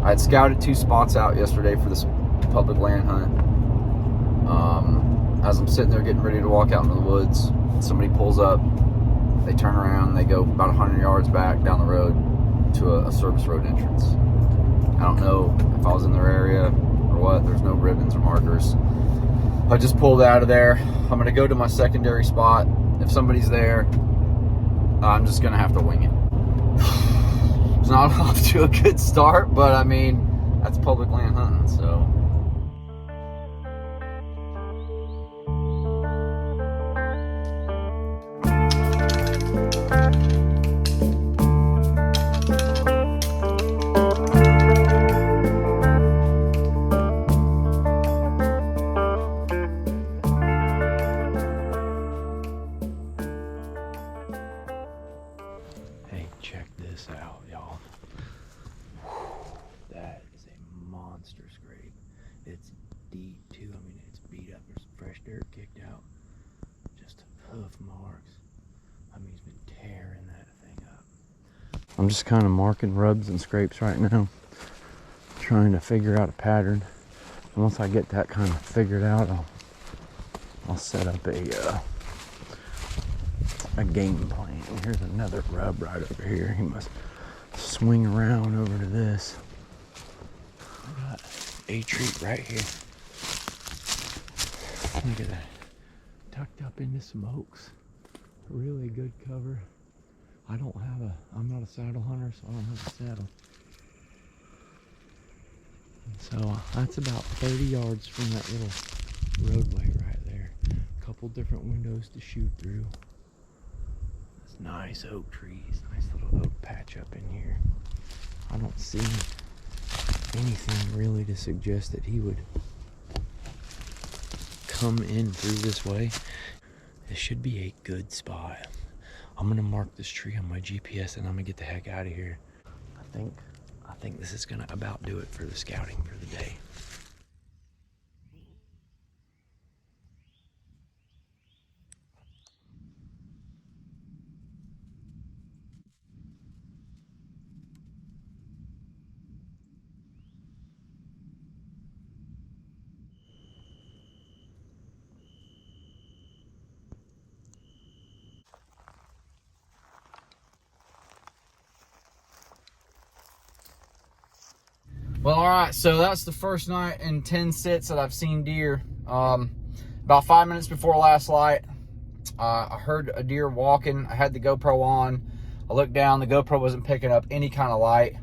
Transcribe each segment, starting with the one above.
I had scouted 2 spots out yesterday for this public land hunt. As I'm sitting there getting ready to walk out into the woods, somebody pulls up, they turn around, they go about 100 yards back down the road to a service road entrance. I don't know if I was in their area or what. There's no ribbons or markers. I just pulled out of there. I'm going to go to my secondary spot. If somebody's there, I'm just going to have to wing it. It's not off to a good start, but I mean, that's public land hunting, so. Check this out, y'all. That is a monster scrape. It's deep too. I mean, it's beat up. There's fresh dirt kicked out. Just hoof marks. I mean, he's been tearing that thing up. I'm just kind of marking rubs and scrapes right now, trying to figure out a pattern. And once I get that kind of figured out, I'll set up a game plan. Here's another rub right over here. He must swing around over to this. I got a treat right here. Look at that. Tucked up into some oaks. Really good cover. I'm not a saddle hunter, so I don't have a saddle. So that's about 30 yards from that little roadway right there. A couple different windows to shoot through. Nice oak trees, nice little oak patch up in here. I don't see anything really to suggest that he would come in through this way. This should be a good spot. I'm gonna mark this tree on my GPS and I'm gonna get the heck out of here. I think this is gonna about do it for the scouting for the day. Well, all right, so that's the first night in 10 sits that I've seen deer. About 5 minutes before last light, I heard a deer walking. I had the GoPro on. I looked down, the GoPro wasn't picking up any kind of light.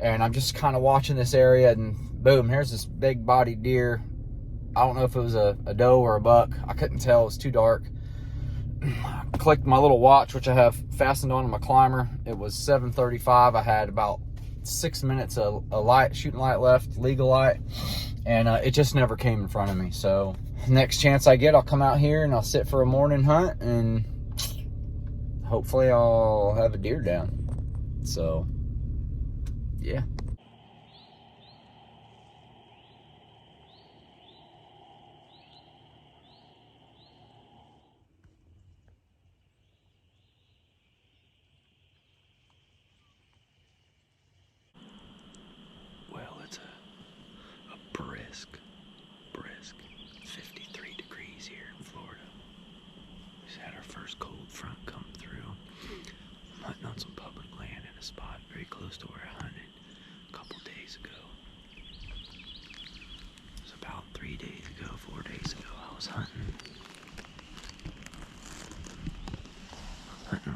And I'm just kind of watching this area, and boom, here's this big bodied deer. I don't know if it was a doe or a buck. I couldn't tell, it was too dark. I clicked my little watch, which I have fastened onto my climber. It was 7:35. I had about 6 minutes of light, shooting light left, legal light, and it just never came in front of me. So next chance I get, I'll come out here and I'll sit for a morning hunt, and hopefully I'll have a deer down. So yeah. Well, it's a brisk 53 degrees here in Florida. We just had our first cold front come through. I'm hunting on some public land in a spot very close to where I hunted a couple days ago. It was about 4 days ago, I was hunting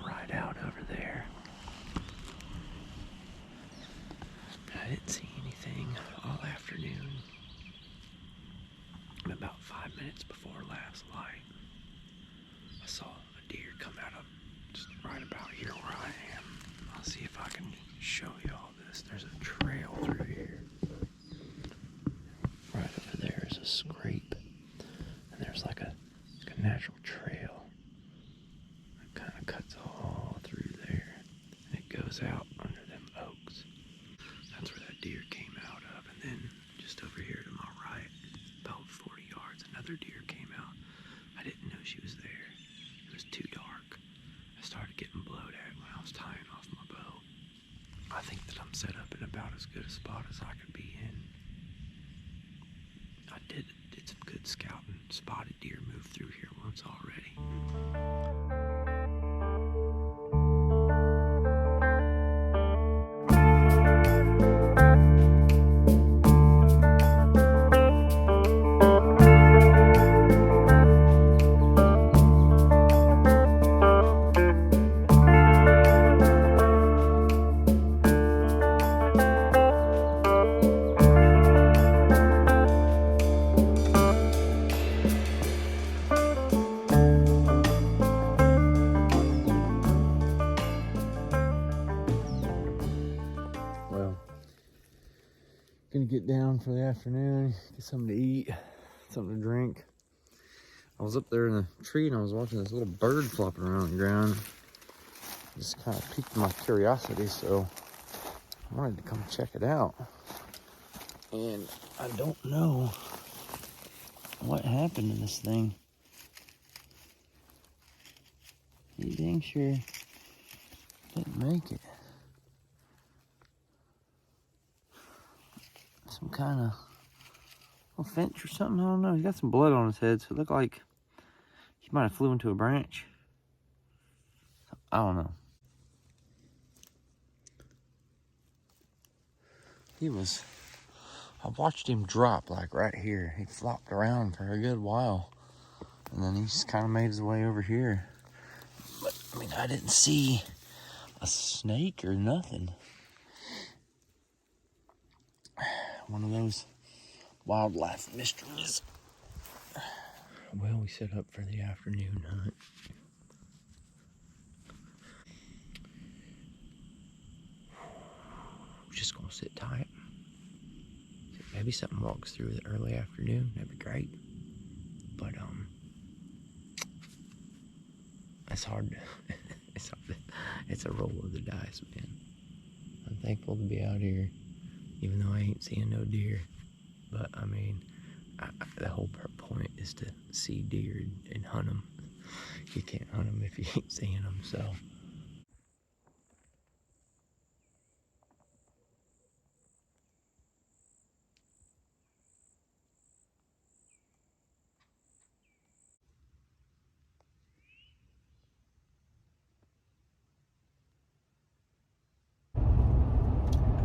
right out over there. I didn't see anything all afternoon. And about 5 minutes before last light, I saw a deer come out of just right about here where I am. I'll see if I can show you all this. There's a trail through here. Right over there is a scrape. And there's like a natural trail that kind of cuts all through there. And it goes out under them oaks. That's where that deer came out of. And then just over here to my right, about 40 yards, another deer came out. I didn't know she was there. It was too dark. I started getting blowed at when I was tying off my bow. I think that I'm set up in about as good a spot as I could be in. I did some good scouting, spotted deer move through here once already. Well, gonna get down for the afternoon, get something to eat, something to drink. I was up there in the tree and I was watching this little bird flopping around on the ground. Just kind of piqued my curiosity, so I wanted to come check it out. And I don't know what happened to this thing. He dang sure didn't make it. Some kind of little finch or something, I don't know. He's got some blood on his head, so it looked like he might have flew into a branch. I don't know. I watched him drop like right here. He flopped around for a good while. And then he just kind of made his way over here. But, I mean, I didn't see a snake or nothing. One of those wildlife mysteries. Well, we set up for the afternoon hunt. We're just gonna sit tight. Maybe something walks through the early afternoon. That'd be great. But it's hard. It's a roll of the dice, man. I'm thankful to be out here, even though I ain't seeing no deer. But I mean, the whole point is to see deer and hunt them. You can't hunt them if you ain't seeing them. So.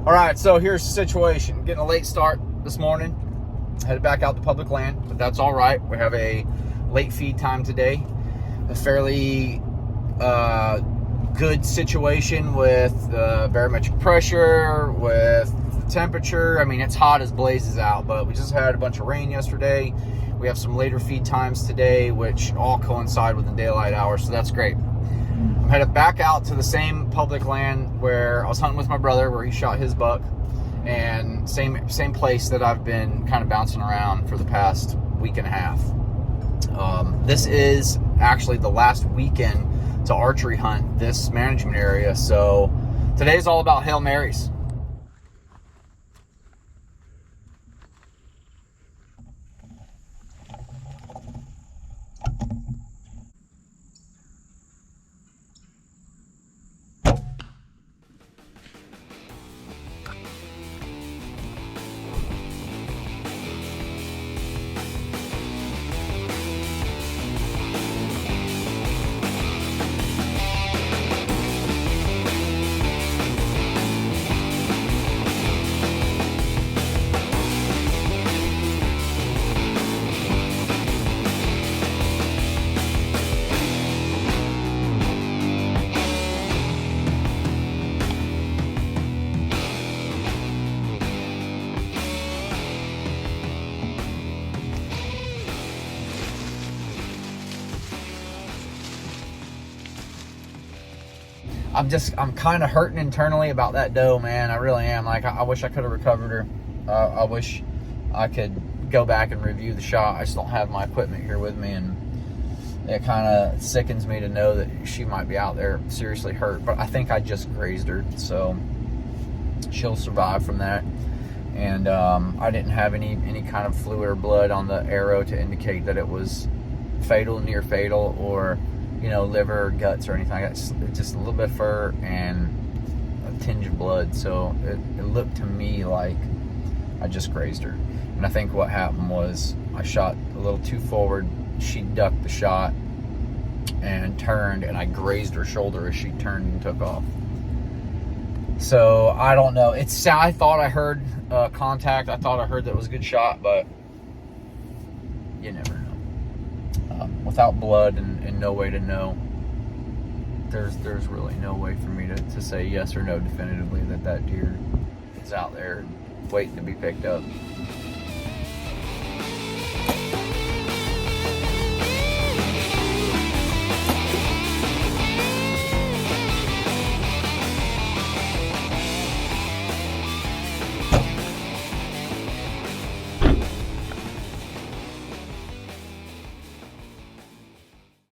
All right, so here's the situation. Getting a late start this morning. Headed back out to public land, but that's all right. We have a late feed time today. A fairly good situation with the barometric pressure, with the temperature. I mean, it's hot as blazes out, but we just had a bunch of rain yesterday. We have some later feed times today, which all coincide with the daylight hours, so that's great. I'm headed back out to the same public land where I was hunting with my brother, where he shot his buck, and same place that I've been kind of bouncing around for the past week and a half. This is actually the last weekend to archery hunt this management area, so today's all about Hail Marys. I'm kind of hurting internally about that doe, man. I really am. Like, I wish I could have recovered her. I wish I could go back and review the shot. I just don't have my equipment here with me, and it kind of sickens me to know that she might be out there seriously hurt. But I think I just grazed her, so she'll survive from that. And I didn't have any kind of fluid or blood on the arrow to indicate that it was fatal, near fatal, or liver, guts, or anything like that. It's just a little bit of fur and tinge of blood, so it looked to me like I just grazed her. And I think what happened was I shot a little too forward. She ducked the shot and turned, and I grazed her shoulder as she turned and took off. So I don't know. I thought I heard contact. I thought I heard that it was a good shot, but you never know. Without blood and no way to know, there's really no way for me to say yes or no definitively that deer is out there waiting to be picked up.